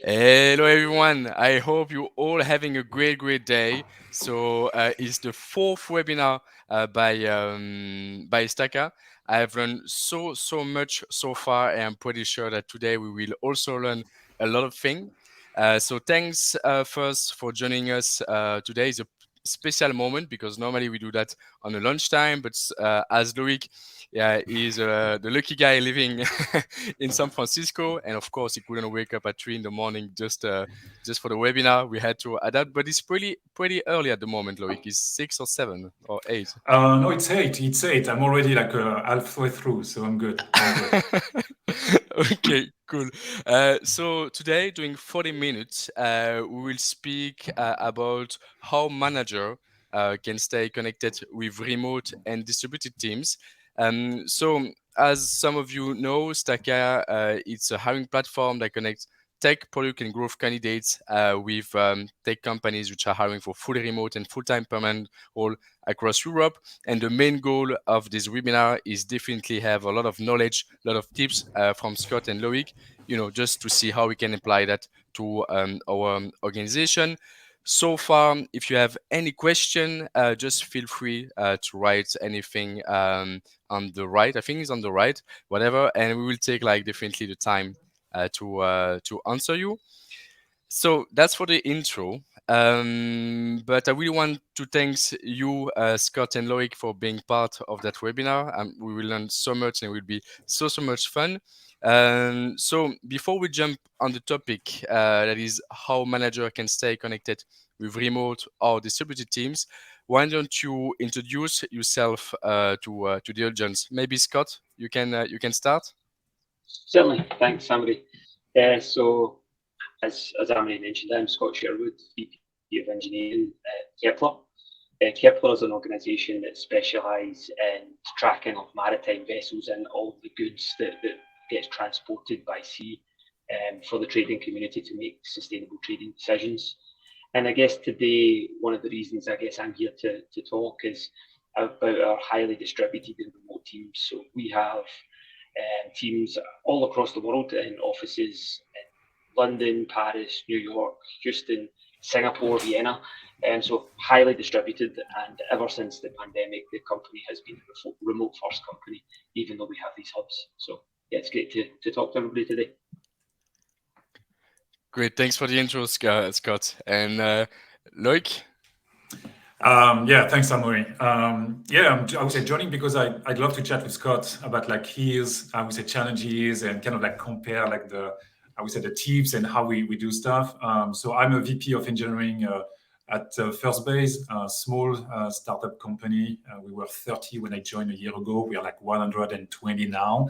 Hello everyone. I hope you all having a great day. So it's the fourth webinar by Staka. I have learned so much so far, and I'm pretty sure that today we will also learn a lot of things. So thanks first for joining us. Today is a special moment because normally we do that on a lunchtime, but as Loic, yeah, he's the lucky guy living in San Francisco, and of course he couldn't wake up at 3 in the morning just for the webinar. We had to adapt, but it's pretty early at the moment. Loic, it's 6 or 7 or 8. No, it's eight. It's eight. I'm already like halfway through, so I'm good. I'm good. Okay, cool. So today, during 40 minutes, we will speak about how manager can stay connected with remote and distributed teams. So, as some of you know, Staka, it's a hiring platform that connects tech, product, and growth candidates with tech companies which are hiring for fully remote and full-time permanent role across Europe. And the main goal of this webinar is definitely have a lot of knowledge, a lot of tips from Scott and Loic, just to see how we can apply that to our organization. So far, if you have any question, just feel free to write anything on the right. I think it's on the right, whatever, and we will take like definitely the time to answer you. So that's for the intro. But I really want to thank you, Scott and Loic, for being part of that webinar. We will learn so much and it will be so much fun. So before we jump on the topic, that is how manager can stay connected with remote or distributed teams, why don't you introduce yourself to the audience? Maybe Scott, you can start. Certainly, thanks, Amory. As Amory mentioned, I'm Scott Sherwood, VP of Engineering at Kepler. Kepler is an organisation that specialises in tracking of maritime vessels and all the goods that gets transported by sea for the trading community to make sustainable trading decisions. And I guess today, one of the reasons I guess I'm here to talk is about our highly distributed and remote teams. So we have teams all across the world in offices in London, Paris, New York, Houston, Singapore, Vienna, and so highly distributed. And ever since the pandemic, the company has been a remote first company, even though we have these hubs. So yeah, it's great to talk to everybody today. Great, thanks for the intro, Scott. And Loic? Yeah, thanks, Amory. I would say joining because I'd love to chat with Scott about like his, I would say, challenges and kind of like compare like I would say the tips and how we do stuff. So I'm a VP of engineering at First Base, a small startup company. We were 30 when I joined a year ago. We are like 120 now.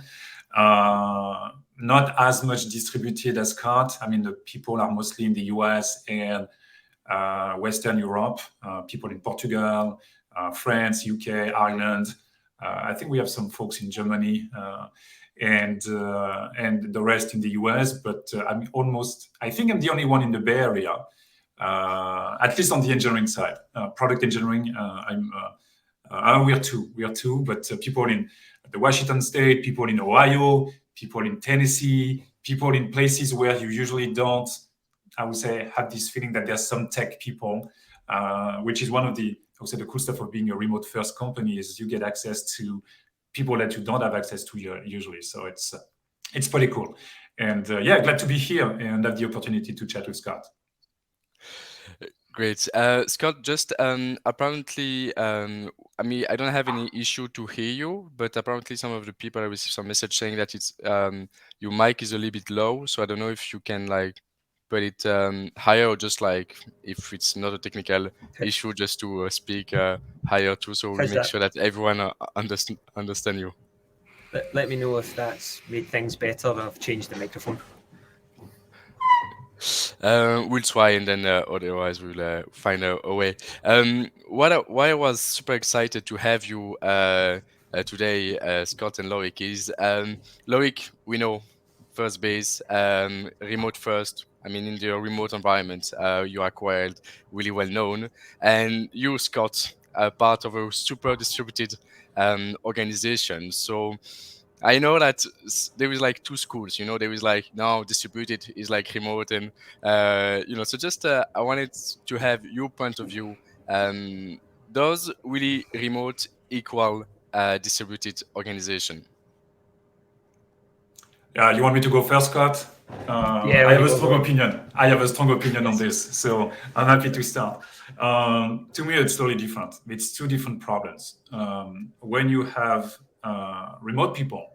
Not as much distributed as Scott. I mean, the people are mostly in the US and Western Europe, people in Portugal, France, UK, Ireland. I think we have some folks in Germany and the rest in the US. But I think I'm the only one in the Bay Area, at least on the engineering side. Product engineering, we are two, but people in the Washington State, people in Ohio, people in Tennessee, people in places where you usually don't, I would say, have this feeling that there's some tech people, which is one of the, I would say, the cool stuff of being a remote first company is you get access to people that you don't have access to usually. So it's pretty cool. And glad to be here and have the opportunity to chat with Scott. Great. Scott, just apparently, I mean, I don't have any issue to hear you, but apparently some of the people I received some message saying that it's your mic is a little bit low. So I don't know if you can like put it higher or just like if it's not a technical issue, just to speak higher too, so we How's make that? sure that everyone understand you. Let me know if that's made things better or I've changed the microphone. We'll try, and then otherwise we'll find a way. Why I was super excited to have you today, Scott and Loic, is Loic, we know first base, remote first. I mean, in the remote environment, you are quite really well known, and you, Scott, are part of a super distributed organization. So I know that there is like two schools, there is like now distributed is like remote, and so just I wanted to have your point of view. Does really remote equal distributed organization? You want me to go first, Scott? Yeah, I when have you a go, strong go. opinion. I have a strong opinion on Yes. this, so I'm happy to start. To me, it's totally different. It's two different problems. When you have remote people,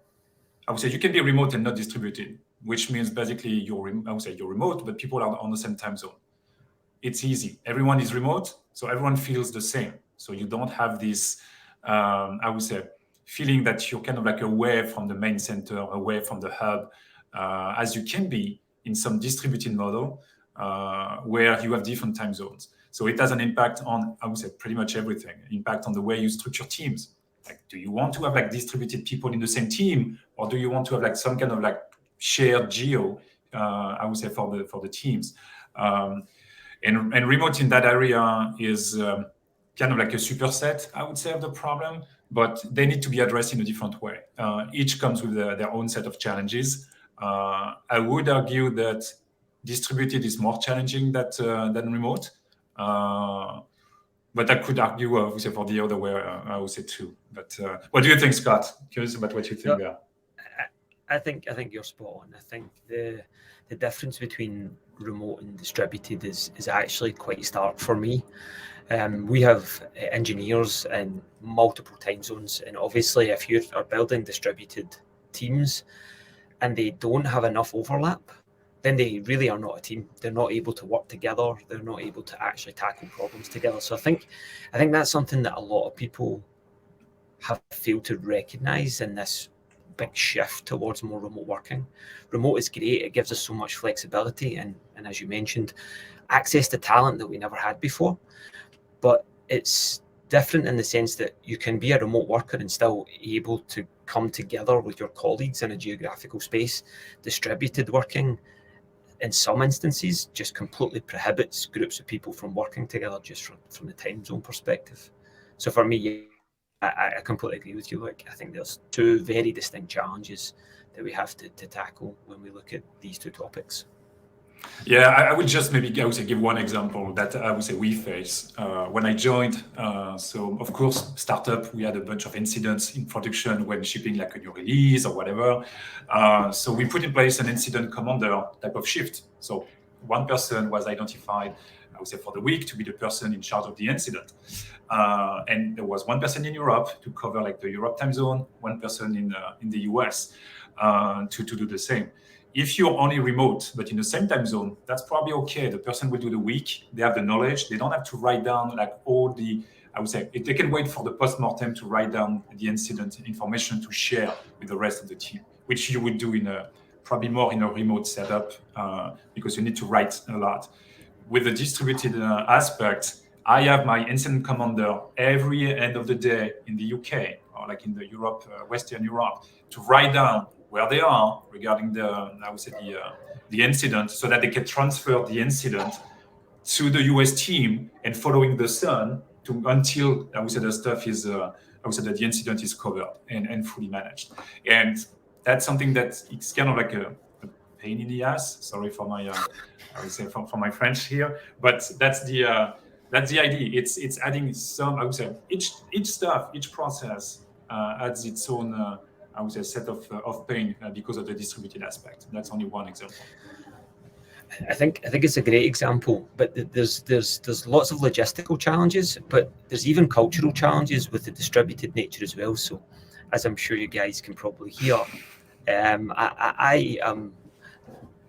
I would say you can be remote and not distributed, which means basically I would say you're remote, but people are on the same time zone. It's easy. Everyone is remote, so everyone feels the same. So you don't have this, I would say, feeling that you're kind of like away from the main center, away from the hub, as you can be in some distributed model where you have different time zones. So it has an impact on, I would say, pretty much everything. Impact on the way you structure teams. Like, do you want to have like distributed people in the same team, or do you want to have like some kind of like shared geo? I would say for the teams. And remote in that area is kind of like a superset, I would say, of the problem, but they need to be addressed in a different way. Each comes with their own set of challenges. I would argue that distributed is more challenging than remote. But I could argue, I would say, for the other way, I would say too. But what do you think, Scott? Curious about what you think there. I think you're spot on. I think the difference between remote and distributed is actually quite stark for me. We have engineers in multiple time zones, and obviously, if you are building distributed teams and they don't have enough overlap, then they really are not a team. They're not able to work together. They're not able to actually tackle problems together. So I think that's something that a lot of people have failed to recognise in this big shift towards more remote working. Remote is great. It gives us so much flexibility and as you mentioned, access to talent that we never had before. But it's different in the sense that you can be a remote worker and still able to come together with your colleagues in a geographical space. Distributed working, in some instances, just completely prohibits groups of people from working together just from the time zone perspective. So for me, I completely agree with you. Like, I think there's two very distinct challenges that we have to tackle when we look at these two topics. Yeah, I would just maybe, I would say, give one example that I would say we face. When I joined, so of course, startup, we had a bunch of incidents in production when shipping like a new release or whatever. So we put in place an incident commander type of shift. So one person was identified, I would say, for the week to be the person in charge of the incident. And there was one person in Europe to cover like the Europe time zone, one person in the US to do the same. If you're only remote, but in the same time zone, that's probably okay. The person will do the week. They have the knowledge. They don't have to write down like all the, I would say, they can wait for the post-mortem to write down the incident information to share with the rest of the team, which you would do probably more in a remote setup because you need to write a lot. With the distributed aspect, I have my incident commander every end of the day in the UK or like in the Western Europe to write down where they are regarding the incident, so that they can transfer the incident to the US team and following the sun until I would say the stuff is I would say that the incident is covered and fully managed. And that's something that it's kind of like a pain in the ass. Sorry for my I would say for my French here, but that's the idea. It's adding some, I would say, each process adds its own I would say set of pain because of the distributed aspect. That's only one example. I think it's a great example, but there's lots of logistical challenges, but there's even cultural challenges with the distributed nature as well. So, as I'm sure you guys can probably hear,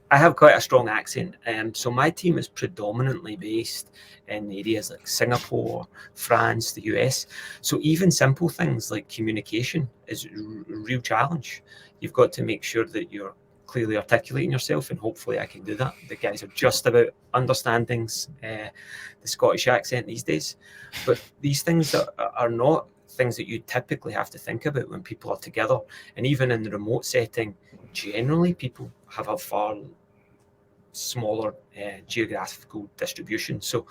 I have quite a strong accent, so my team is predominantly based in areas like Singapore, France, the US. So even simple things like communication is a real challenge. You've got to make sure that you're clearly articulating yourself, and hopefully I can do that. The guys are just about understanding the Scottish accent these days. But these things are not things that you typically have to think about when people are together. And even in the remote setting, generally people have a far smaller geographical distribution. So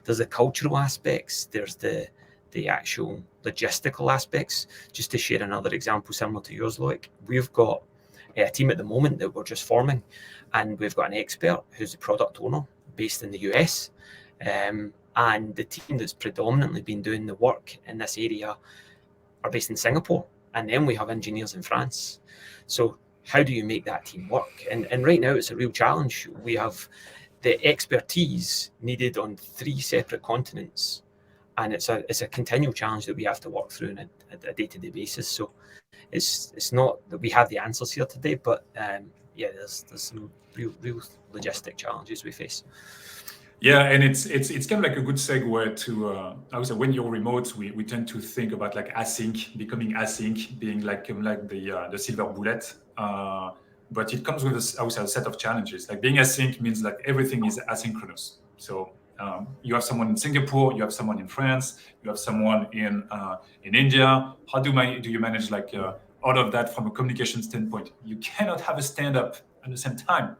there's the cultural aspects, there's the the actual logistical aspects. Just to share another example similar to yours, Loic, we've got a team at the moment that we're just forming, and we've got an expert who's the product owner based in the US. And the team that's predominantly been doing the work in this area are based in Singapore. And then we have engineers in France. So how do you make that team work? And right now it's a real challenge. We have the expertise needed on 3 separate continents. And it's a continual challenge that we have to work through on a day-to-day basis. So it's not that we have the answers here today, but yeah, there's some real logistic challenges we face. Yeah, and it's kind of like a good segue to I would say when you're remote, we tend to think about like async, becoming async, being like the silver bullet. But it comes with I would say a set of challenges. Like being async means like everything is asynchronous. So you have someone in Singapore, you have someone in France, you have someone in India. How do you manage like all of that from a communication standpoint? You cannot have a stand-up at the same time.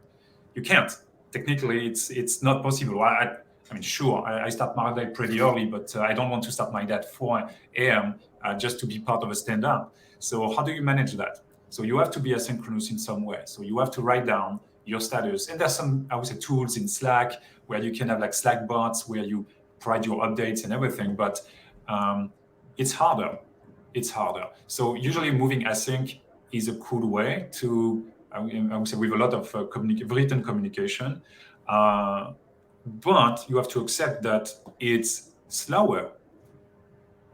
You can't. Technically, it's not possible. I mean, sure, I start my day pretty early, but I don't want to start my day at 4 a.m. Just to be part of a stand-up. So how do you manage that? So you have to be asynchronous in some way. So you have to write down your status. And there's some, I would say, tools in Slack where you can have like Slack bots where you provide your updates and everything, but it's harder. It's harder. So usually moving async is a cool way to, I would say, with a lot of written communication, but you have to accept that it's slower.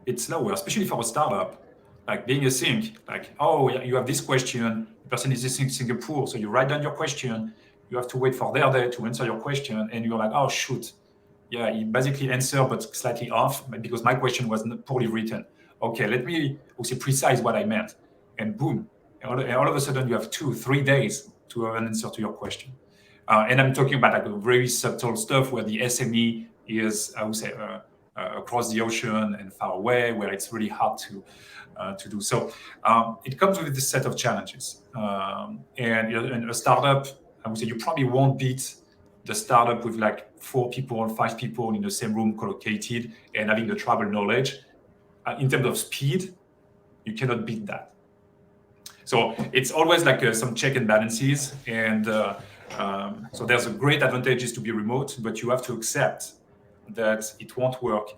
It's slower, especially for a startup. Like being async, like, oh, you have this question, the person is in Singapore, so you write down your question, you have to wait for their day to answer your question, and you're like, oh, shoot. Yeah, he basically answered, but slightly off, because my question was poorly written. Okay, let me also precise what I meant. And boom, and all of a sudden you have 2-3 days to have an answer to your question. And I'm talking about like very subtle stuff where the SME is, I would say, across the ocean and far away, where it's really hard to do. So it comes with this set of challenges. And a startup, I would say, you probably won't beat the startup with like 4 people, 5 people in the same room collocated and having the travel knowledge. In terms of speed, you cannot beat that. So it's always like some check and balances. And so there's a great advantages to be remote, but you have to accept that it won't work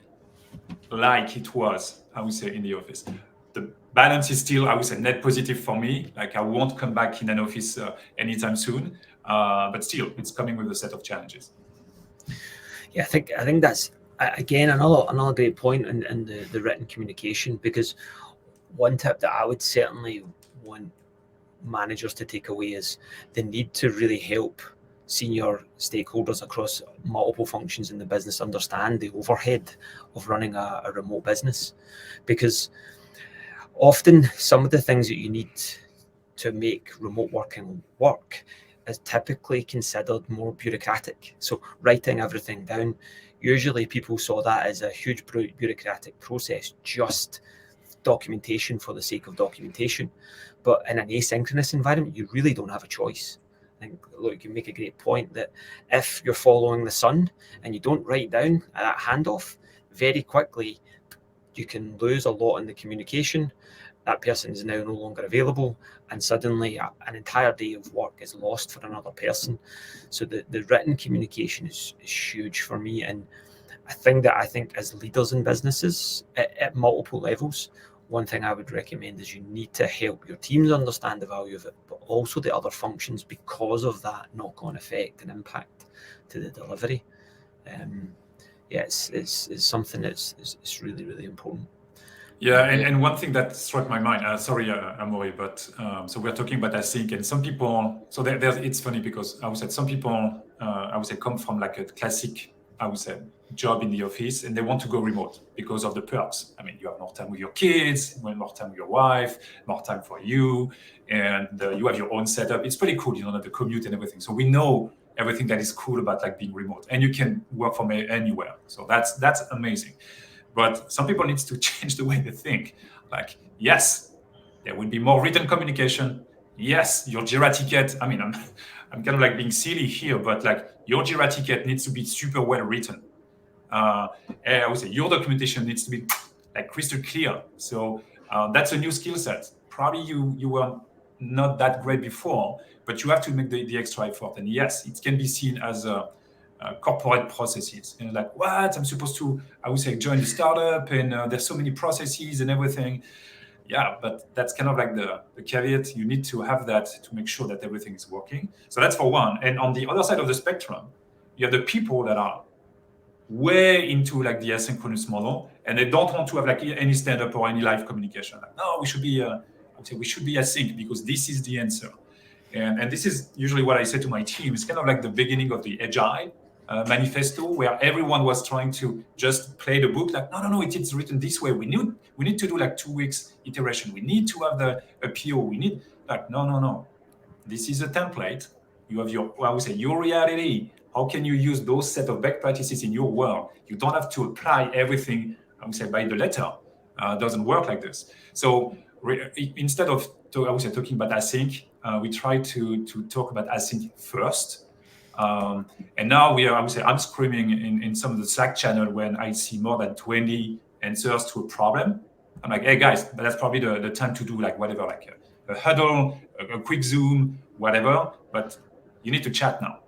like it was, I would say, in the office. The balance is still, I would say, net positive for me. Like I won't come back in an office anytime soon, but still, it's coming with a set of challenges. Yeah, I think that's again another great point in the written communication, because one tip that I would certainly want managers to take away is the need to really help senior stakeholders across multiple functions in the business understand the overhead of running a remote business, because often some of the things that you need to make remote working work is typically considered more bureaucratic. So writing everything down, usually people saw that as a huge bureaucratic process, just documentation for the sake of documentation. But in an asynchronous environment, you really don't have a choice. I think, look, you make a great point that if you're following the sun and you don't write down that handoff, very quickly you can lose a lot in the communication. That person is now no longer available, and suddenly an entire day of work is lost for another person. So the written communication is huge for me. And a thing that I think as leaders in businesses at multiple levels, one thing I would recommend is you need to help your teams understand the value of it, but also the other functions, because of that knock-on effect and impact to the delivery. Yeah, it's something it's really, really important. Yeah, and one thing that struck my mind, sorry, Amaury, but so we're talking about async, and some people, so it's funny because I would say some people, I would say, come from like a classic, I would say, job in the office, and they want to go remote because of the perks. I mean, you have more time with your kids, more time with your wife, more time for you, and you have your own setup. It's pretty cool, you know, the commute and everything. So we know everything that is cool about like being remote, and you can work from anywhere. So that's amazing. But some people need to change the way they think. Like, yes, there will be more written communication. Yes, your Jira ticket. I mean, I'm kind of like being silly here, but like your Jira ticket needs to be super well written. And I would say your documentation needs to be like crystal clear. So that's a new skill set. Probably you were not that great before, but you have to make the extra effort. And yes, it can be seen as corporate processes. And like, what? I'm supposed to, I would say, join the startup, and there's so many processes and everything. Yeah, but that's kind of like the caveat. You need to have that to make sure that everything is working. So that's for one. And on the other side of the spectrum, you have the people that are way into like the asynchronous model, and they don't want to have like any stand-up or any live communication. Like, no, we should be, I would say we should be async because this is the answer. And this is usually what I say to my team. It's kind of like the beginning of the agile manifesto, where everyone was trying to just play the book. Like, no, it is written this way. We need to do like 2 weeks iteration. We need to have a PO. We need like, no. This is a template. You have your, I would say, your reality. How can you use those set of best practices in your world? You don't have to apply everything, I would say, by the letter. It doesn't work like this. So instead of, I would say, talking about async, we try to talk about async first. And now we are, I would say, I'm screaming in some of the Slack channel when I see more than 20 answers to a problem. I'm like, hey guys, but that's probably the time to do like whatever, like a huddle, a quick Zoom, whatever. But you need to chat now.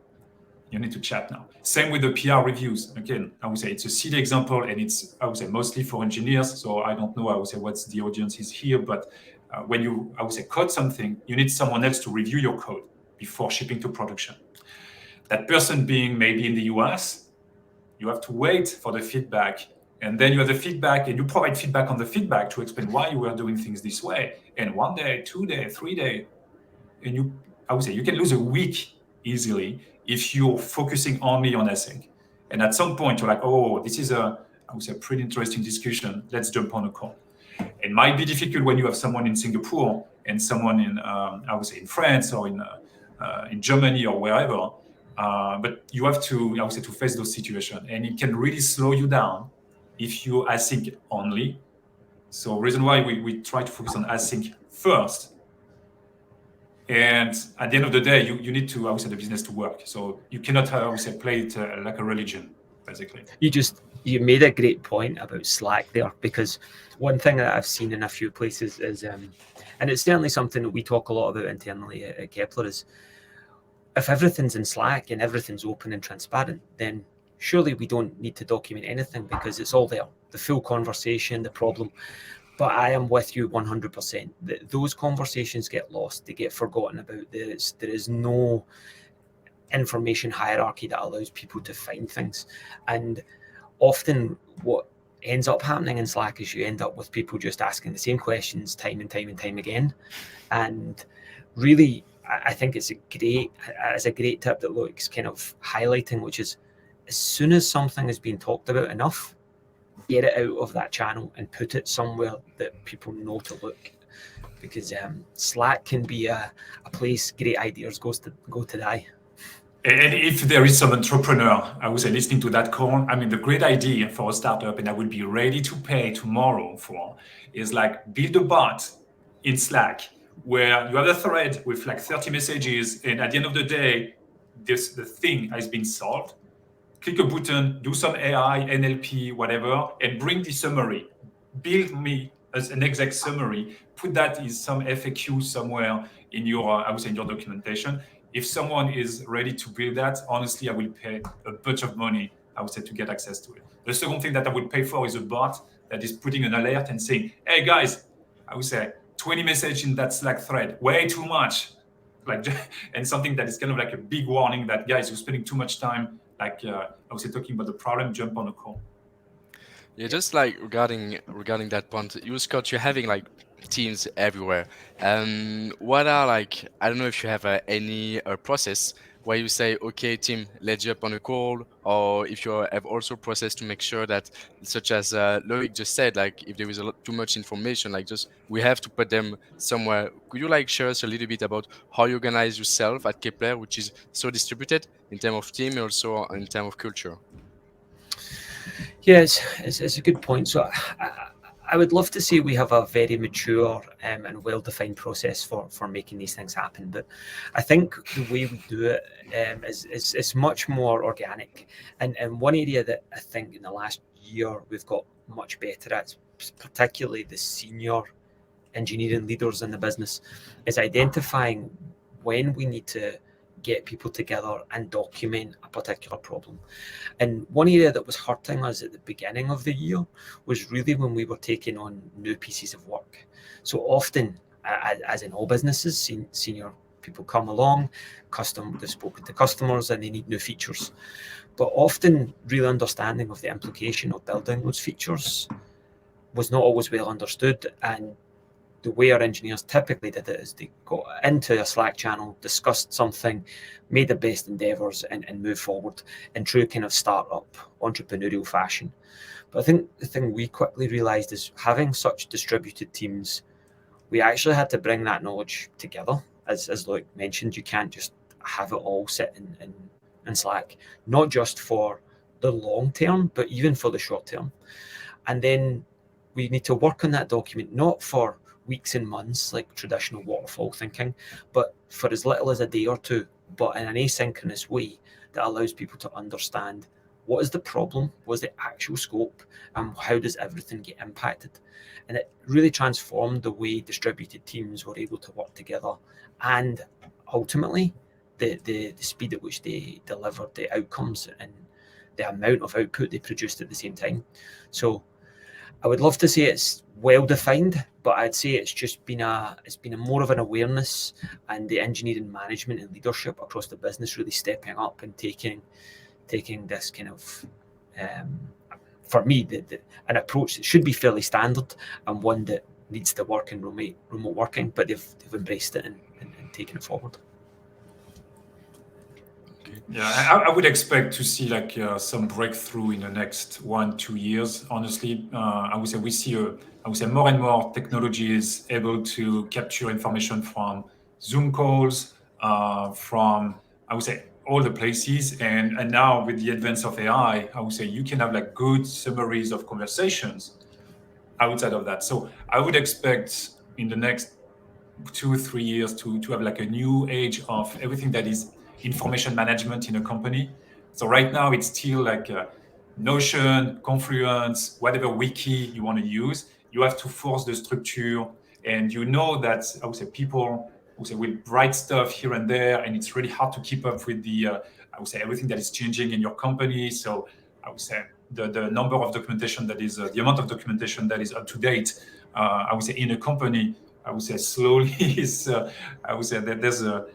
Same with the PR reviews. Again, I would say it's a silly example, and it's, I would say, mostly for engineers. So I don't know, I would say, what's the audience is here. But when you, I would say, code something, you need someone else to review your code before shipping to production. That person being maybe in the US, you have to wait for the feedback. And then you have the feedback, and you provide feedback on the feedback to explain why you were doing things this way. And 1 day, 2 days, 3 days, and you, I would say, you can lose a week easily if you're focusing only on async. And at some point, you're like, oh, this is I would say, a pretty interesting discussion. Let's jump on a call. It might be difficult when you have someone in Singapore and someone in, I would say, in France or in Germany or wherever. But you have to, I would say, to face those situations. And it can really slow you down if you async only. So reason why we try to focus on async first. And at the end of the day, you need to, I would say, the business to work. So you cannot, I would say, play it like a religion, basically. You made a great point about Slack there, because one thing that I've seen in a few places is, and it's certainly something that we talk a lot about internally at Kepler, is if everything's in Slack and everything's open and transparent, then surely we don't need to document anything because it's all there, the full conversation, the problem. But I am with you 100%. Those conversations get lost, they get forgotten about. There is no information hierarchy that allows people to find things. And often what ends up happening in Slack is you end up with people just asking the same questions time and time again. And really, I think it's a great tip that Luke's kind of highlighting, which is as soon as something has been talked about enough, get it out of that channel and put it somewhere that people know to look. Because Slack can be a place great ideas go to die. And if there is some entrepreneur, I would say, listening to that call, I mean, the great idea for a startup, and I would be ready to pay tomorrow for, is like build a bot in Slack where you have a thread with like 30 messages, and at the end of the day, the thing has been solved. Click a button, do some AI, NLP, whatever, and bring the summary. Build me as an exact summary. Put that in some FAQ somewhere in your, I would say, in your documentation. If someone is ready to build that, honestly, I will pay a bunch of money, I would say, to get access to it. The second thing that I would pay for is a bot that is putting an alert and saying, hey guys, I would say 20 messages in that Slack thread, way too much. Like, and something that is kind of like a big warning that, guys, you're spending too much time, like I would say, talking about the problem, jump on a call. Yeah, just like regarding that point, you, Scott, you're having like teams everywhere. What are, like, I don't know if you have any process where you say, okay, team, let's jump on a call, or if you have also a process to make sure that, such as Loic just said, like if there is too much information, like just we have to put them somewhere. Could you like share us a little bit about how you organize yourself at Kepler, which is so distributed in terms of team, also in terms of culture? Yeah, it's a good point. So I would love to say we have a very mature and well-defined process for making these things happen. But I think the way we do it is much more organic. And one area that I think in the last year we've got much better at particularly the senior engineering leaders in the business, is identifying when we need to get people together and document a particular problem. And one area that was hurting us at the beginning of the year was really when we were taking on new pieces of work. So often, as in all businesses, senior people come along, they've spoken to customers and they need new features. But often, real understanding of the implication of building those features was not always well understood. And the way our engineers typically did it is they got into a Slack channel, discussed something, made the best endeavors, and moved forward in true kind of startup entrepreneurial fashion. But I think the thing we quickly realized is having such distributed teams, we actually had to bring that knowledge together. As Luke mentioned, you can't just have it all sit in Slack, not just for the long term, but even for the short term. And then we need to work on that document, not for weeks and months like traditional waterfall thinking, but for as little as a day or two, but in an asynchronous way that allows people to understand what is the problem, what is the actual scope, and how does everything get impacted. And it really transformed the way distributed teams were able to work together, and ultimately the speed at which they delivered the outcomes and the amount of output they produced at the same time. So I would love to say it's well defined, but I'd say it's just been a more of an awareness, and the engineering management and leadership across the business really stepping up and taking this kind of for me an approach that should be fairly standard and one that needs to work in remote working, but they've embraced it and taken it forward. Okay. Yeah, I would expect to see like some breakthrough in the next 1-2 years. Honestly, I would say we see more and more technologies able to capture information from Zoom calls, from I would say all the places, and now with the advance of AI, I would say you can have like good summaries of conversations outside of that. So I would expect in the next 2-3 years to have like a new age of everything that is information management in a company. So right now it's still like Notion, Confluence, whatever wiki you want to use. You have to force the structure, and you know that I would say people will write stuff here and there, and it's really hard to keep up with the I would say everything that is changing in your company. So I would say the number of documentation that is the amount of documentation that is up to date. I would say in a company, I would say slowly is. I would say that there's a.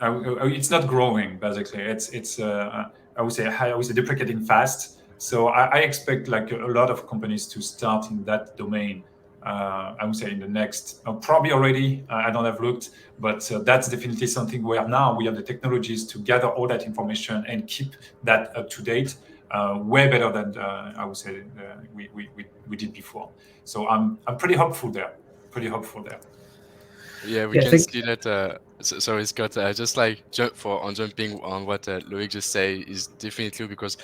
It's not growing. Basically, it's. I would say deprecating fast. So I expect like a lot of companies to start in that domain. I would say in the next, probably already. I don't have looked, but that's definitely something where now we have the technologies to gather all that information and keep that up to date. Way better than I would say we did before. So I'm pretty hopeful there. Yeah, we Yeah, I can think see that. Sorry, Scott. Just like jumping on what Loic just say is definitely because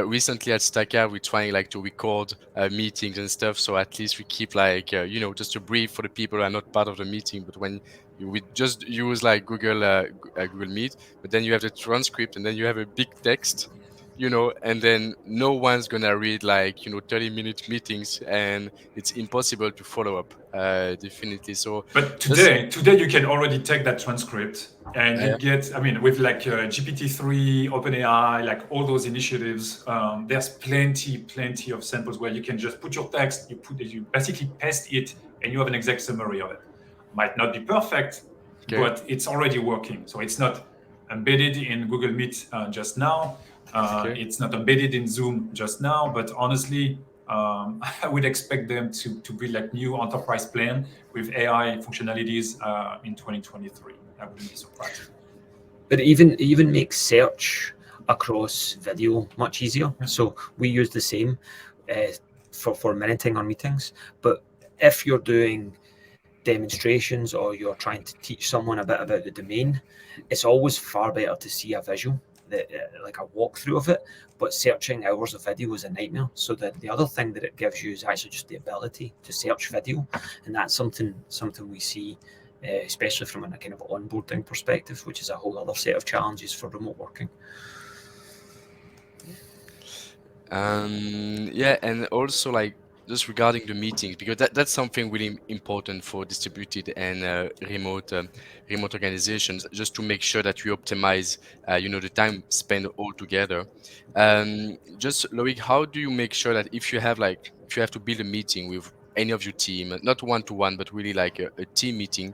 recently at Staka we're trying like to record meetings and stuff, so at least we keep like just a brief for the people who are not part of the meeting. But when we just use like Google Meet, but then you have the transcript and then you have a big text, and then no one's gonna read like 30-minute meetings, and it's impossible to follow up. Definitely. So But just today you can already take that transcript and you yeah. get, I mean, with like GPT-3, OpenAI, like all those initiatives, there's plenty of samples where you can just put your text, you basically paste it, and you have an exact summary of it. Might not be perfect, Okay. but it's already working. So it's not embedded in Google Meet just now. Okay. It's not embedded in Zoom just now, but honestly, I would expect them to build like new enterprise plan with AI functionalities in 2023. I wouldn't be surprised. but it even makes search across video much easier. Yeah. So we use the same for minuting on meetings. But if you're doing demonstrations or you're trying to teach someone a bit about the domain, it's always far better to see a visual, like a walkthrough of it. But searching hours of video is a nightmare. So the other thing that it gives you is actually just the ability to search video, and that's something we see, especially from a kind of onboarding perspective, which is a whole other set of challenges for remote working. Yeah, and also like just regarding the meetings, because that's something really important for distributed and remote organizations, just to make sure that we optimize, the time spent all together. Just Loic, how do you make sure that if you have to build a meeting with any of your team, not one to one, but really like a team meeting,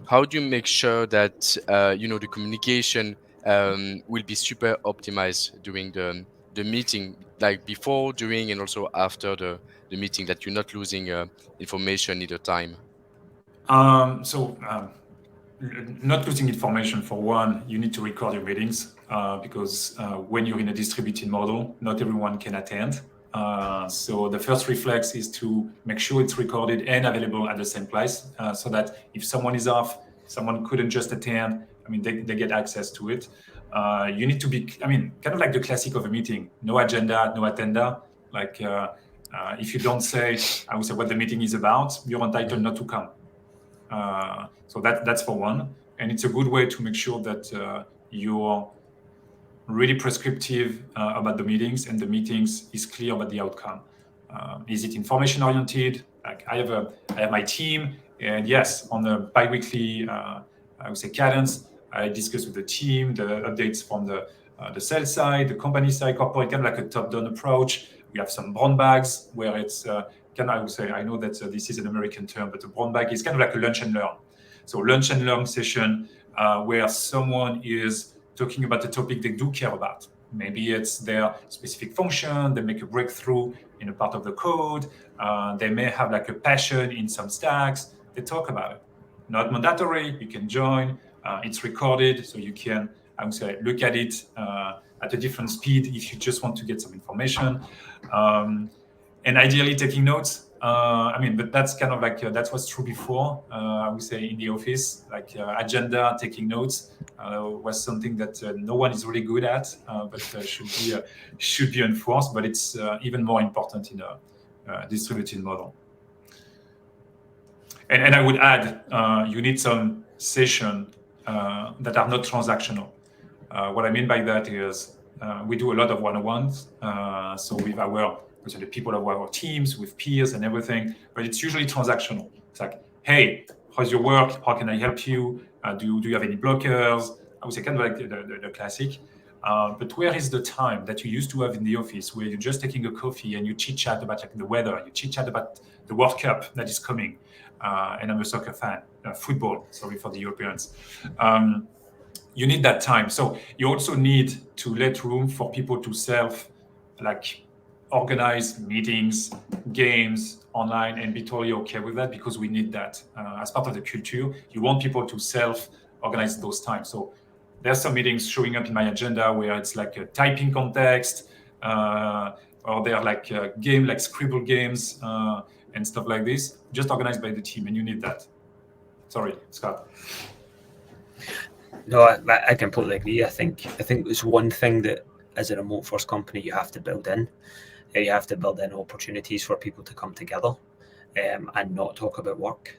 how do you make sure that the communication will be super optimized during the meeting, like before, during, and also after the meeting, that you're not losing information either time? Not losing information, for one, you need to record your meetings because when you're in a distributed model, not everyone can attend. So the first reflex is to make sure it's recorded and available at the same place so that if someone is off, someone couldn't just attend, they get access to it. You need to be, kind of like the classic of a meeting, no agenda, no attenda. If you don't say, I would say, what the meeting is about, you're entitled not to come. So that's for one, and it's a good way to make sure that you're really prescriptive about the meetings, and the meetings is clear about the outcome. Is it information oriented? Like I have my team, and yes, on a bi-weekly, I would say cadence, I discuss with the team the updates from the sales side, the company side, corporate, kind of like a top-down approach. We have some brown bags where it's I would say, I know that this is an American term, but a brown bag is kind of like a lunch and learn. So lunch and learn session where someone is talking about the topic they do care about. Maybe it's their specific function, they make a breakthrough in a part of the code, they may have like a passion in some stacks, they talk about it. Not mandatory, you can join, it's recorded, so you can, I would say, look at it at a different speed if you just want to get some information. And ideally taking notes. But that's kind of like, that was true before, I would say in the office, like agenda, taking notes was something that no one is really good at, but should be enforced, but it's even more important in a distributed model. And I would add, you need some sessions that are not transactional. What I mean by that is we do a lot of one-on-ones, so with the people of our teams, with peers and everything, but it's usually transactional. It's like, hey, how's your work? How can I help you? Do you have any blockers? I would say kind of like the classic. But where is the time that you used to have in the office where you're just taking a coffee and you chit-chat about like the weather, you chit-chat about the World Cup that is coming, and I'm a soccer fan, football, sorry for the Europeans. You need that time. So you also need to let room for people to organize meetings, games online, and be totally okay with that, because we need that as part of the culture. You want people to self-organize those times. So there's some meetings showing up in my agenda where it's like a typing context, or they're like a game, like Scribble games and stuff like this, just organized by the team, and you need that. Sorry, Scott. No, I completely agree. I think it's one thing that as a remote first company you have to build in. You have to build in opportunities for people to come together and not talk about work.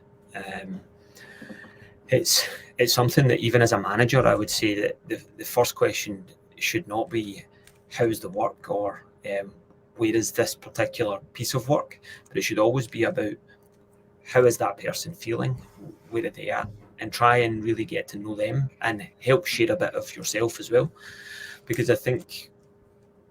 It's something that even as a manager, I would say that the first question should not be how's the work or where is this particular piece of work, but it should always be about how is that person feeling, where are they at, and try and really get to know them and help share a bit of yourself as well. Because I think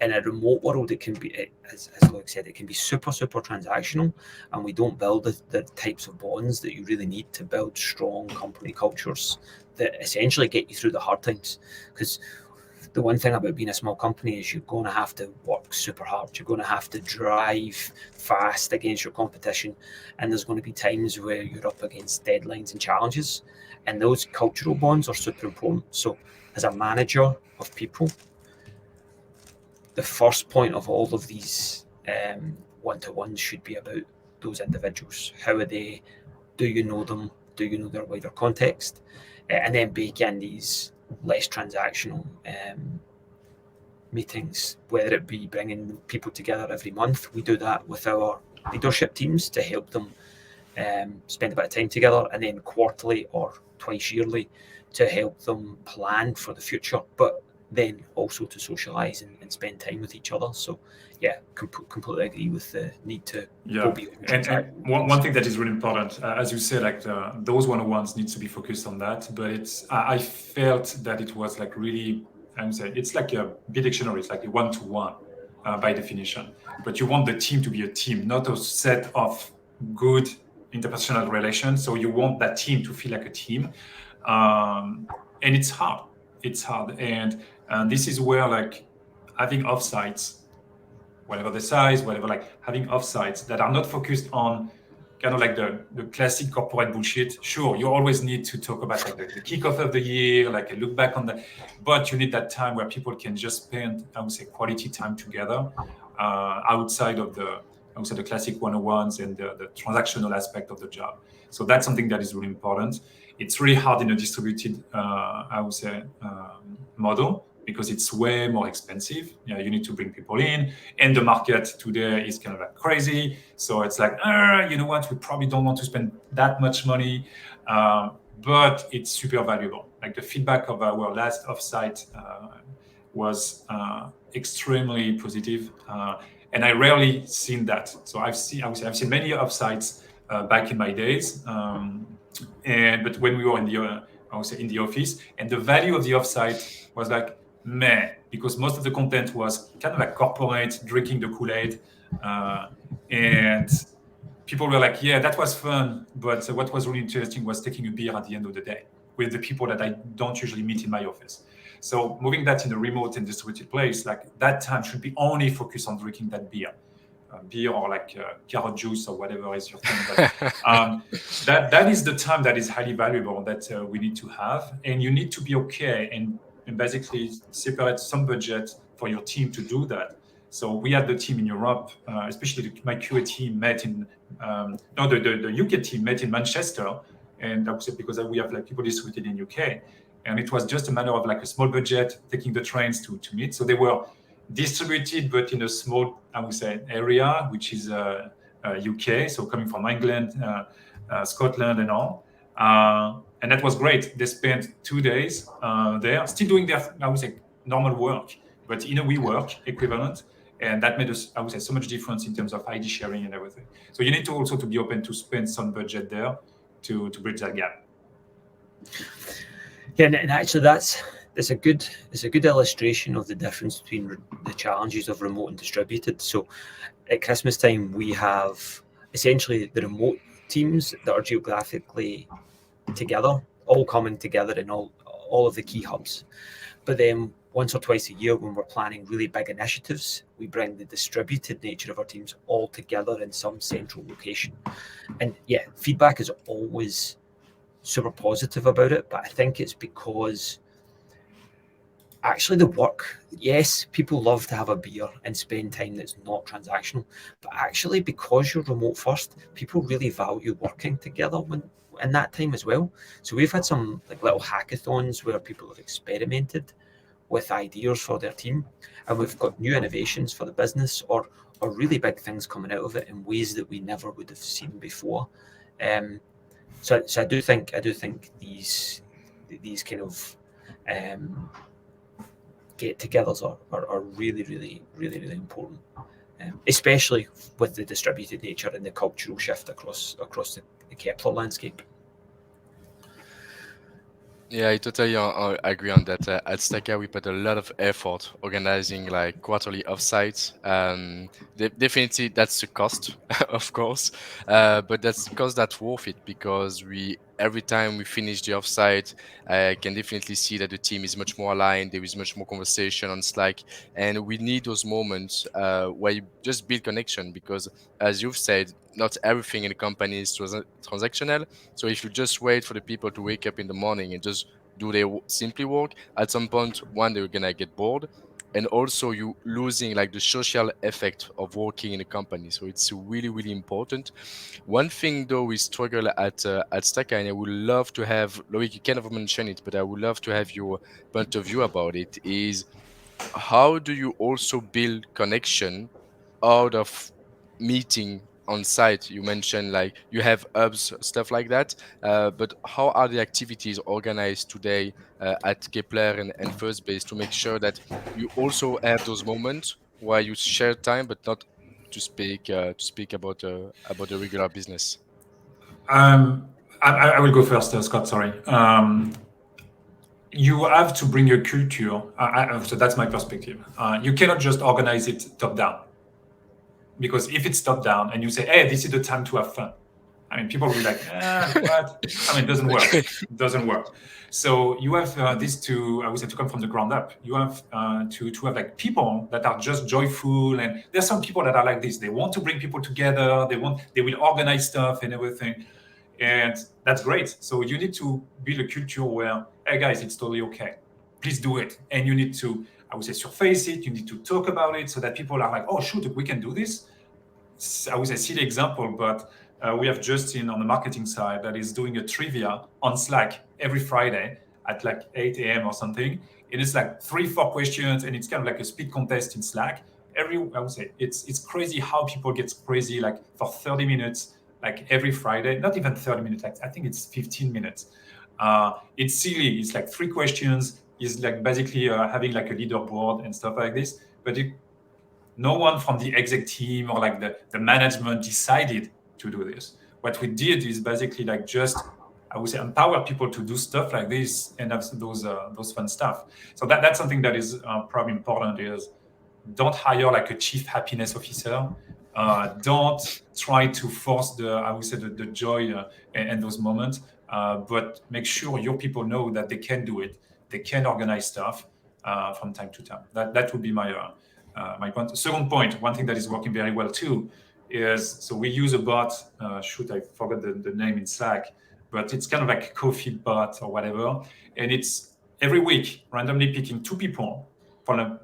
in a remote world, it can be, as Luke said, it can be super, super transactional, and we don't build the types of bonds that you really need to build strong company cultures that essentially get you through the hard times. Because the one thing about being a small company is you're going to have to work super hard. You're going to have to drive fast against your competition, and there's going to be times where you're up against deadlines and challenges, and those cultural bonds are super important. So as a manager of people, the first point of all of these one-to-ones should be about those individuals. How are they? Do you know them? Do you know their wider context? And then bake in these less transactional meetings, whether it be bringing people together every month. We do that with our leadership teams to help them spend a bit of time together, and then quarterly or twice yearly to help them plan for the future. But then also to socialize and spend time with each other. So yeah, completely agree with the need to go beyond and transactional. one thing that is really important, as you said, like those one-on-ones needs to be focused on that. But I felt that it was like really, I'm saying it's like a big dictionary. It's like a one-to-one by definition. But you want the team to be a team, not a set of good interpersonal relations. So you want that team to feel like a team, and it's hard. It's hard, and this is where like having offsites, whatever the size, whatever, like having offsites that are not focused on kind of like the classic corporate bullshit. Sure, you always need to talk about like the kickoff of the year, like a look back on that, but you need that time where people can just spend, I would say, quality time together outside of the, I would say, the classic one-on-ones and the transactional aspect of the job. So that's something that is really important. It's really hard in a distributed, I would say, model, because it's way more expensive. Yeah, you need to bring people in, and the market today is kind of like crazy. So it's like, you know what, we probably don't want to spend that much money, but it's super valuable. Like the feedback of our last offsite was extremely positive, and I rarely seen that. So I've seen many offsites back in my days, but when we were in the I would say in the office, and the value of the offsite was like meh, because most of the content was kind of like corporate drinking the Kool-Aid, and people were like, yeah, that was fun, but what was really interesting was taking a beer at the end of the day with the people that I don't usually meet in my office. So moving that in a remote and distributed place, like that time should be only focused on drinking that beer or like carrot juice or whatever is your thing. But that is the time that is highly valuable that we need to have, and you need to be okay and basically separate some budget for your team to do that. So we had the team in Europe, especially my QA team met in no, the UK team met in Manchester, and that was because we have like people distributed in UK, and it was just a matter of like a small budget, taking the trains to meet. So they were distributed, but in a small, I would say, area, which is UK. So coming from England, Scotland, and all. And that was great. They spent 2 days there, still doing their, I would say, normal work, but in a WeWork equivalent. And that made us, I would say, so much difference in terms of ID sharing and everything. So you need to also to be open to spend some budget there to bridge that gap. Yeah, and actually it's a good illustration of the difference between the challenges of remote and distributed. So at Christmas time, we have essentially the remote teams that are geographically together, all coming together in all of the key hubs. But then once or twice a year, when we're planning really big initiatives, we bring the distributed nature of our teams all together in some central location. And yeah, feedback is always super positive about it, but I think it's because actually the work, yes, people love to have a beer and spend time that's not transactional, but actually because you're remote first, people really value working together when in that time as well. So we've had some like little hackathons where people have experimented with ideas for their team, and we've got new innovations for the business or really big things coming out of it in ways that we never would have seen before. So I do think these kind of get-togethers are really important, especially with the distributed nature and the cultural shift across the Kepler landscape. Yeah, I totally agree on that. At Staka, we put a lot of effort organizing like quarterly offsites. Definitely, that's the cost, of course, but that's the cost that's worth it, because we every time we finish the offsite, I can definitely see that the team is much more aligned. There is much more conversation on Slack, and we need those moments where you just build connection, because, as you've said, not everything in the company is transactional. So if you just wait for the people to wake up in the morning and just do their simply work, at some point, one, they're gonna get bored, and also you losing like the social effect of working in a company. So it's really important. One thing though we struggle at Staka, and I would love to have Loic, you kind of mention it, but I would love to have your point of view about it. Is how do you also build connection out of meeting on site? You mentioned like you have hubs, stuff like that. But how are the activities organized today at Kepler and First Base to make sure that you also have those moments where you share time, but not to speak about the regular business? I will go first, Scott. Sorry. You have to bring your culture. So that's my perspective. You cannot just organize it top down, because if it's top down and you say, "Hey, this is the time to have fun," I mean, people will be like, "What?" I mean, it doesn't work. Okay. It doesn't work. So you have this to, I would say, to come from the ground up. You have to have like people that are just joyful, and there's some people that are like this. They want to bring people together. They will organize stuff and everything, and that's great. So you need to build a culture where, hey guys, it's totally okay. Please do it, and you need to, I would say, surface it. You need to talk about it so that people are like, oh shoot, we can do this. I would say silly example, but we have Justin on the marketing side that is doing a trivia on Slack every Friday at like 8 a.m. or something. And it's like 3-4 questions, and it's kind of like a speed contest in Slack. I would say it's crazy how people get crazy like for 30 minutes, like every Friday. Not even 30 minutes, like I think it's 15 minutes. It's silly. It's like 3 questions. It's like basically having like a leaderboard and stuff like this. But no one from the exec team or like the management decided to do this. What we did is basically like just, I would say, empower people to do stuff like this and have those fun stuff. So that's something that is probably important, is don't hire like a chief happiness officer. Don't try to force I would say, the joy and those moments, but make sure your people know that they can do it. They can organize stuff from time to time. That would be my point. Second point, one thing that is working very well too is, so we use a bot. Shoot, I forgot the name in Slack, but it's kind of like a coffee bot or whatever, and it's every week randomly picking 2 people from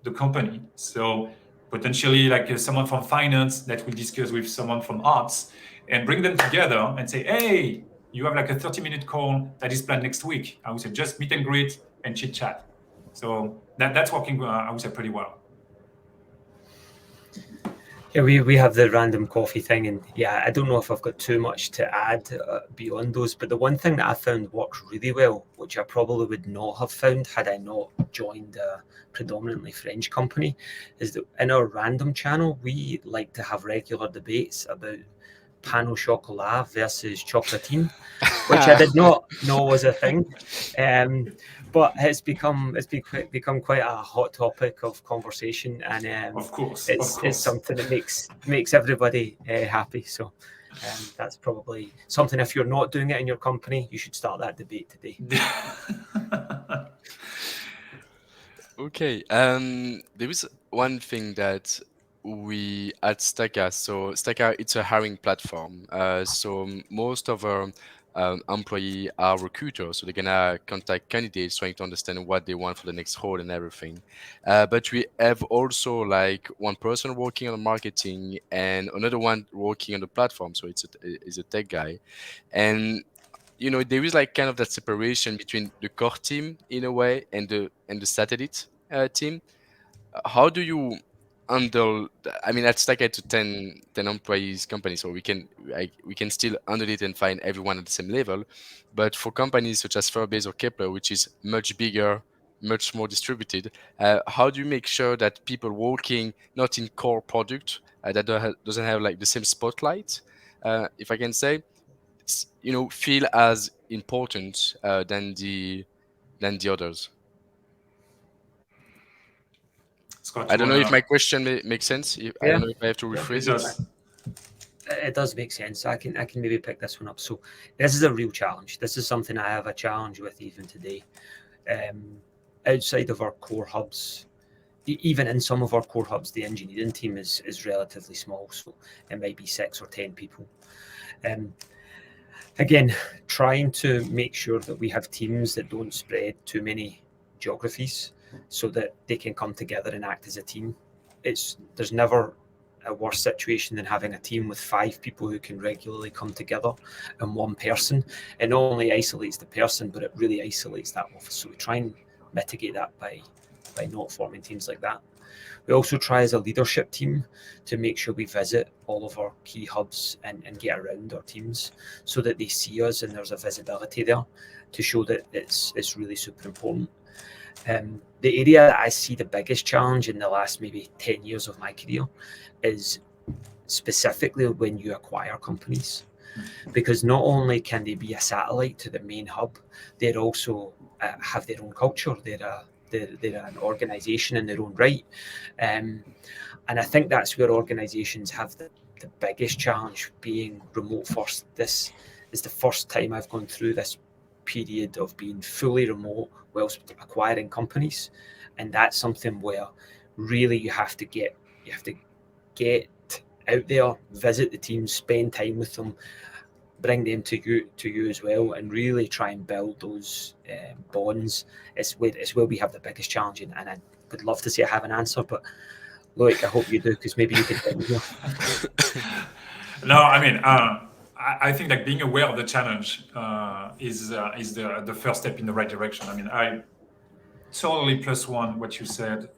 the company. So potentially like someone from finance that will discuss with someone from arts, and bring them together and say, hey, you have like a 30-minute call that is planned next week. I would say just meet and greet and chit chat. So that's working, I would say, pretty well. Yeah, we have the random coffee thing, and yeah, I don't know if I've got too much to add beyond those, but the one thing that I found works really well, which I probably would not have found had I not joined a predominantly French company, is that in our random channel, we like to have regular debates about pain au chocolat versus chocolatine, which I did not know was a thing. But it's become quite a hot topic of conversation, and Of course. it's something that makes everybody happy. So that's probably something, if you're not doing it in your company, you should start that debate today. Okay. There is one thing that we at Staka. So Staka, it's a hiring platform. So most of our employee are recruiters, so they're gonna contact candidates trying to understand what they want for the next role and everything. But we have also like one person working on marketing and another one working on the platform. So it's a tech guy, and there is like kind of that separation between the core team in a way and the satellite team. How do you handle I mean, that's like a 10 employees company, so we can still handle it and find everyone at the same level. But for companies such as Firebase or Kepler, which is much bigger, much more distributed, how do you make sure that people working not in core product that doesn't have like the same spotlight, if I can say, feel as important than the others? Scott, I don't know if my question makes sense. I don't know if I have to rephrase it it. does. It does make sense. I can maybe pick this one up. So this is a real challenge. This is something I have a challenge with even today. Outside of our core hubs, even in some of our core hubs, the engineering team is relatively small. So it might be 6 or 10 people. Again, trying to make sure that we have teams that don't spread too many geographies, so that they can come together and act as a team. There's never a worse situation than having a team with 5 people who can regularly come together and one person. It not only isolates the person, but it really isolates that office. So we try and mitigate that by by not forming teams like that. We also try as a leadership team to make sure we visit all of our key hubs and get around our teams so that they see us and there's a visibility there to show that it's really super important. The area that I see the biggest challenge in the last maybe 10 years of my career is specifically when you acquire companies, because not only can they be a satellite to the main hub, they're also have their own culture. They're an organization in their own right. And I think that's where organizations have the biggest challenge, being remote first. This is the first time I've gone through this period of being fully remote whilst acquiring companies. And that's something where really you have to get out there, visit the teams, spend time with them, bring them to you as well, and really try and build those bonds. It's where we have the biggest challenge, and I would love to say I have an answer, but Loic, I hope you do, because maybe you could help me here. No, I mean, I think like being aware of the challenge is the first step in the right direction. I mean, I totally plus one what you said,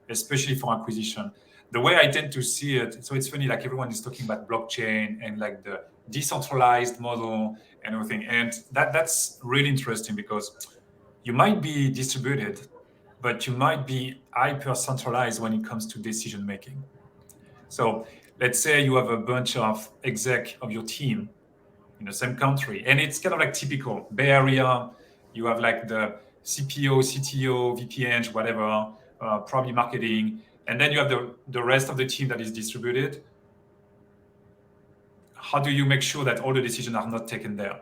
especially for acquisition. The way I tend to see it, so it's funny, like everyone is talking about blockchain and like the decentralized model and everything, and that's really interesting because you might be distributed, but you might be hyper centralized when it comes to decision making. So let's say you have a bunch of exec of your team in the same country, and it's kind of like typical Bay Area. You have like the CPO, CTO, VPN, whatever, probably marketing, and then you have the rest of the team that is distributed. How do you make sure that all the decisions are not taken there?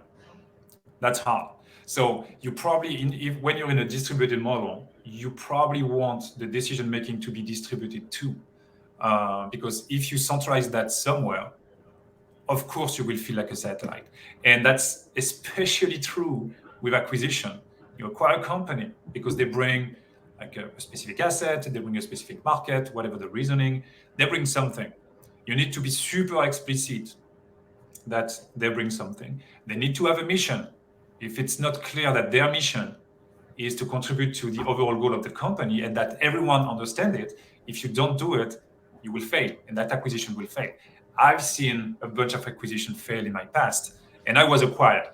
That's hard. So you probably, when you're in a distributed model, you probably want the decision making to be distributed too, because if you centralize that somewhere, of course you will feel like a satellite, and that's especially true with acquisition. You acquire a company because they bring like a specific asset, they bring a specific market, whatever the reasoning, they bring something. You need to be super explicit that they bring something. They need to have a mission. If it's not clear that their mission is to contribute to the overall goal of the company and that everyone understands it, if you don't do it, you will fail, and that acquisition will fail. I've seen a bunch of acquisitions fail in my past, and I was acquired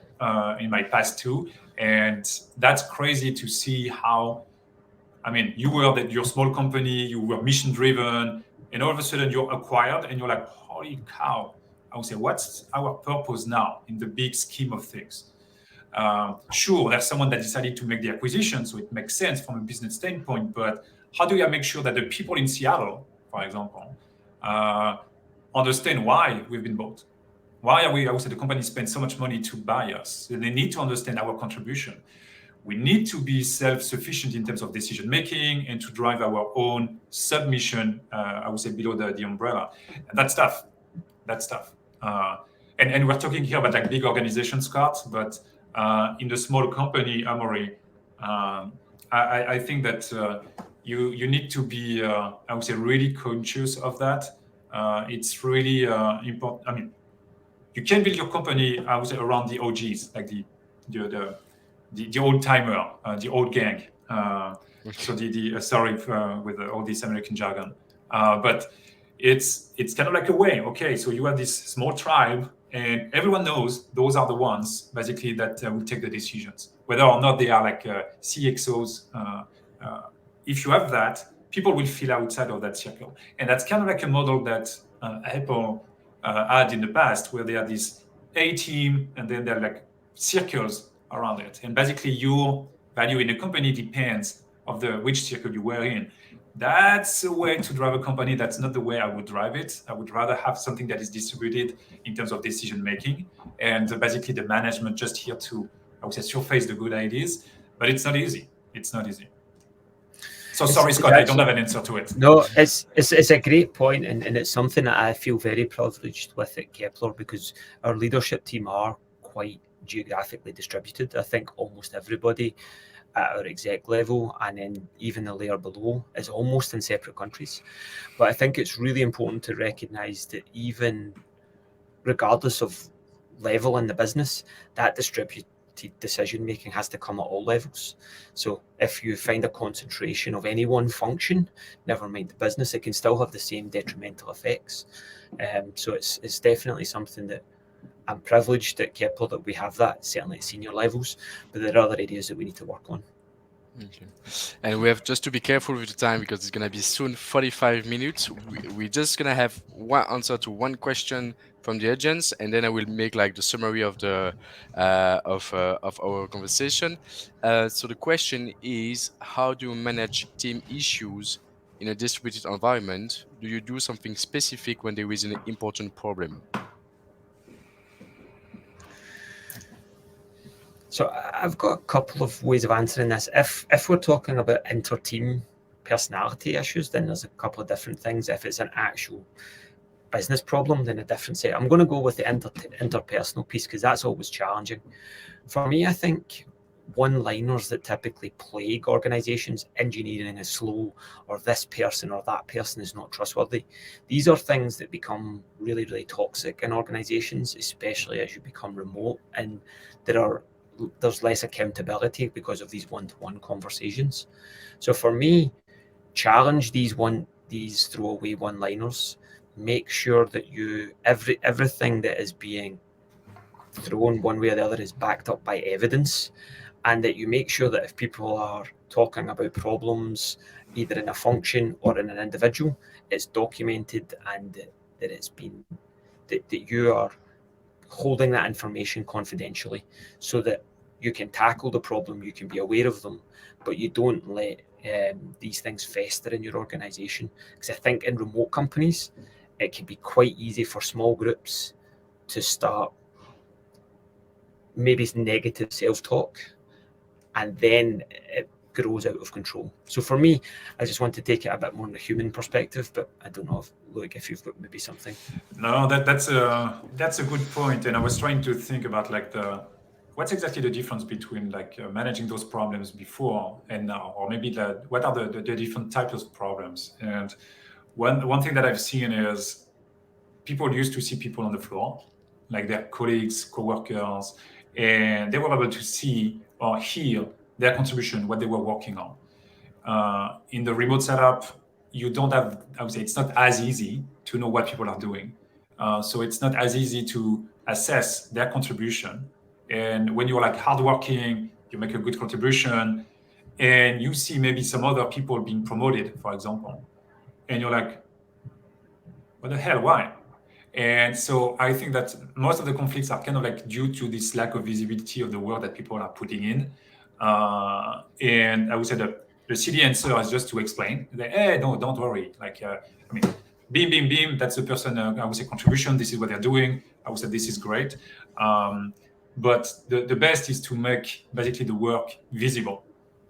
in my past too. And that's crazy to see how, I mean, you were that your small company, you were mission driven, and all of a sudden you're acquired and you're like, holy cow. I would say, what's our purpose now in the big scheme of things? Sure, there's someone that decided to make the acquisition, so it makes sense from a business standpoint, but how do you make sure that the people in Seattle, for example, understand why we've been bought? Why are we, I would say the company spent so much money to buy us? So they need to understand our contribution. We need to be self-sufficient in terms of decision-making and to drive our own submission, I would say, below the umbrella. And that's tough. That's tough. And we're talking here about like big organizations, Scott, but in the small company, Amory, I think that you need to be, I would say, really conscious of that. It's really important. I mean, you can build your company, I would say, around the OGs, like the old timer, the old gang. So sorry with all this American jargon, but it's kind of like a way. Okay, so you have this small tribe, and everyone knows those are the ones basically that will take the decisions, whether or not they are like CXOs. If you have that, people will feel outside of that circle, and that's kind of like a model that Apple had in the past, where they had this A team, and then they're like circles around it, and basically your value in a company depends of which circle you were in. That's a way to drive a company. That's not the way I would drive it. I would rather have something that is distributed in terms of decision making, and basically the management just here to, I would say, surface the good ideas. But it's not easy. It's not easy. So sorry, Scott, I don't have an answer to it. No, it's a great point, and it's something that I feel very privileged with at Kepler, because our leadership team are quite geographically distributed. I think almost everybody at our exec level, and then even the layer below, is almost in separate countries. But I think it's really important to recognise that even regardless of level in the business, that distributed concerted decision making has to come at all levels. So if you find a concentration of any one function, never mind the business, it can still have the same detrimental effects. So it's definitely something that I'm privileged at Kepler that we have that, certainly at senior levels, but there are other areas that we need to work on. Okay. And we have just to be careful with the time because it's gonna be soon 45 minutes. We're just gonna have one answer to one question from the audience, and then I will make like the summary of the of our conversation. So the question is, how do you manage team issues in a distributed environment? Do you do something specific when there is an important problem? So I've got a couple of ways of answering this. If we're talking about inter-team personality issues, then there's a couple of different things. If it's an actual business problem, then a different set. I'm going to go with the interpersonal piece because that's always challenging. For me, I think one-liners that typically plague organizations, engineering is slow, or this person or that person is not trustworthy. These are things that become really, really toxic in organizations, especially as you become remote, and there's less accountability because of these one-to-one conversations. So for me, challenge these throwaway one-liners. Make sure that everything that is being thrown one way or the other is backed up by evidence, and that you make sure that if people are talking about problems either in a function or in an individual, it's documented and that it's been that you are holding that information confidentially so that you can tackle the problem, you can be aware of them, but you don't let these things fester in your organization. Because I think in remote companies, it can be quite easy for small groups to start maybe negative self-talk, and then it grows out of control. So for me, I just want to take it a bit more in a human perspective, but I don't know if you've got maybe something. No, that's a good point, and I was trying to think about like what's exactly the difference between like managing those problems before and now, or maybe what are the different types of problems. And one thing that I've seen is people used to see people on the floor, like their colleagues, co-workers, and they were able to see or hear their contribution, what they were working on. In the remote setup, you don't have, I would say, it's not as easy to know what people are doing. So it's not as easy to assess their contribution. And when you're like hardworking, you make a good contribution, and you see maybe some other people being promoted, for example, and you're like, what the hell, why? And so I think that most of the conflicts are kind of like due to this lack of visibility of the work that people are putting in. And I would say that the CD answer is just to explain that, hey, no, don't worry. Like, I mean, beam, that's the person, I would say, contribution. This is what they're doing. I would say this is great. But the best is to make basically the work visible.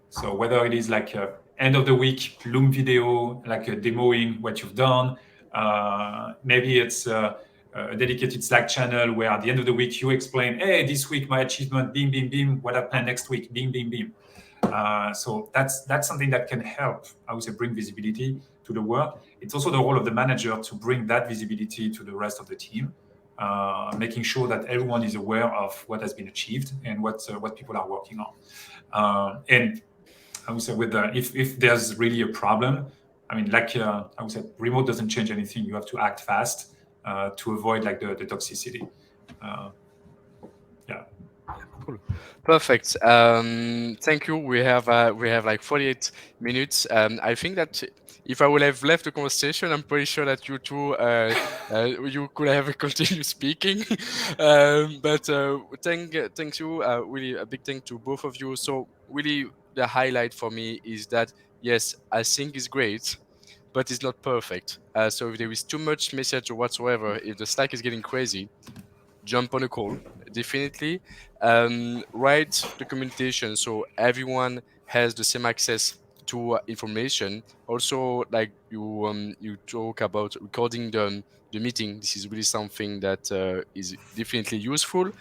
So whether it is like end of the week Loom video, like demoing what you've done, maybe it's a dedicated Slack channel where at the end of the week you explain, hey, this week my achievement, beam, what I plan next week, beam. So that's something that can help, I would say, bring visibility to the work. It's also the role of the manager to bring that visibility to the rest of the team, making sure that everyone is aware of what has been achieved and what people are working on. And I would say if there's really a problem, I mean, like I would say, remote doesn't change anything. You have to act fast to avoid like the toxicity. Yeah. Cool. Perfect. Thank you. We have like 48 minutes. I think that if I would have left the conversation, I'm pretty sure that you two you could have continued speaking. But thank you. Really a big thank to both of you. So really the highlight for me is that yes, I think it's great, but it's not perfect. So if there is too much message or whatsoever, if the Slack is getting crazy, jump on a call, definitely. Write documentation so everyone has the same access to information. Also, like you talk about recording the meeting. This is really something that is definitely useful.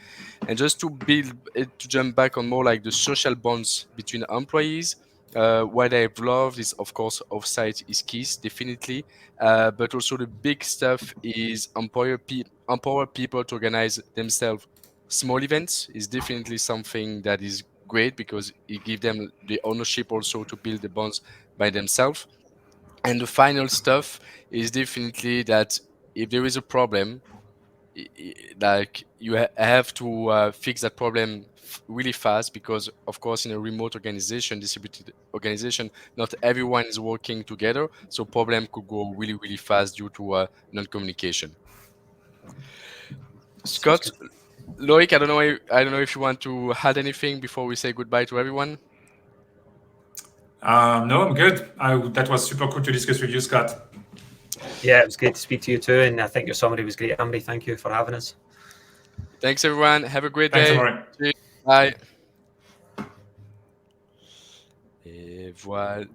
And just to build to jump back on more like the social bonds between employees. What I've loved is, of course, offsite is keys, definitely. But also the big stuff is empower people to organize themselves small events is definitely something that is great because it gives them the ownership also to build the bonds by themselves. And the final stuff is definitely that if there is a problem, like you have to fix that problem really fast, because of course in a remote organization, distributed organization, not everyone is working together, so problem could go really fast due to non-communication. Scott, Loic, I don't know if you want to add anything before we say goodbye to everyone. No, I'm good. That was super cool to discuss with you, Scott. Yeah, it was great to speak to you too, and I think your summary was great, Amri. Thank you for having us. Thanks everyone. Have a great Thanks, day. Amaury. Bye. Et voilà.